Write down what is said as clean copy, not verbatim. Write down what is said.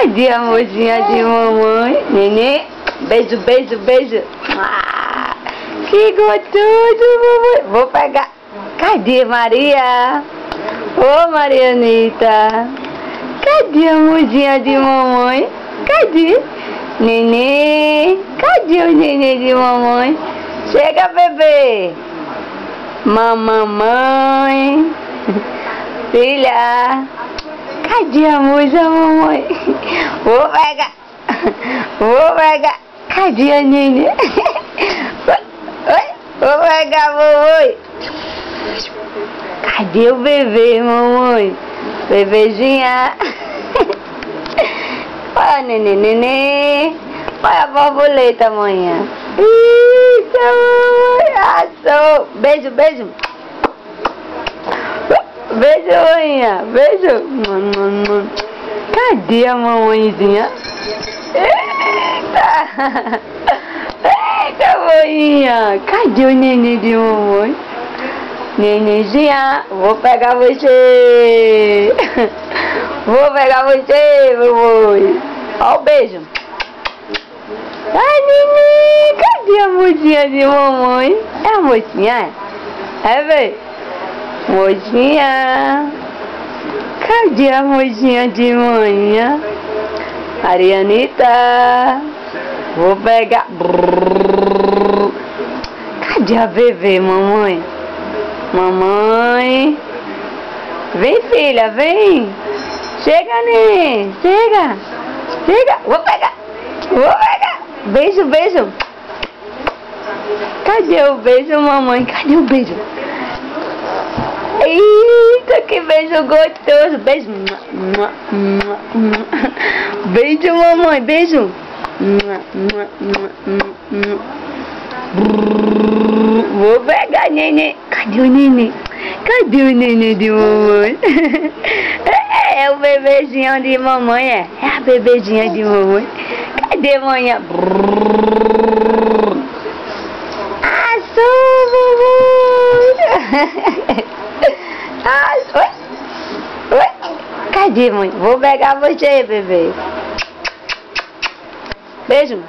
Cadê a mocinha de mamãe? Nenê, beijo, beijo, beijo. Ah, que gostoso, mamãe. Vou pegar. Cadê Maria? Ô, Marianita. Cadê a mocinha de mamãe? Cadê? Nenê. Cadê o nenê de mamãe? Chega, bebê. Mamãe. Filha. Cadê a moça, mamãe? Vou pegar. Vou pegar. Cadê a nenê? Oi? Vou pegar, mamãe. Cadê o bebê, mamãe? Bebezinha. Olha, nenê, nenê. Olha a borboleta amanhã. Eita, mamãe. Assou. Beijo, beijo. Beijo, maninha. Beijo. Cadê a mamãezinha? Eita. Eita, maninha. Cadê o nenê de mamãe? Nenezinha, vou pegar você. Vou pegar você, mamãe. Ó o beijo. Ai, neném, cadê a mocinha de mamãe? É a mocinha? É, velho? Mocinha. Cadê a mocinha de manhã? Arianita. Vou pegar. Cadê a bebê, mamãe? Mamãe. Vem, filha, vem. Chega, neném. Chega. Chega. Vou pegar. Vou pegar. Beijo, beijo. Cadê o beijo, mamãe? Cadê o beijo? Eita, que beijo gostoso. Beijo. Beijo, mamãe. Beijo. Vou pegar, neném. Cadê o neném? Cadê o neném de mamãe? É o bebezinho de mamãe, é? É a bebezinha de mamãe. Cadê manhã? Assou, mamãe. Oi? Oi? Cadê, mãe? Vou pegar você, bebê. Beijo.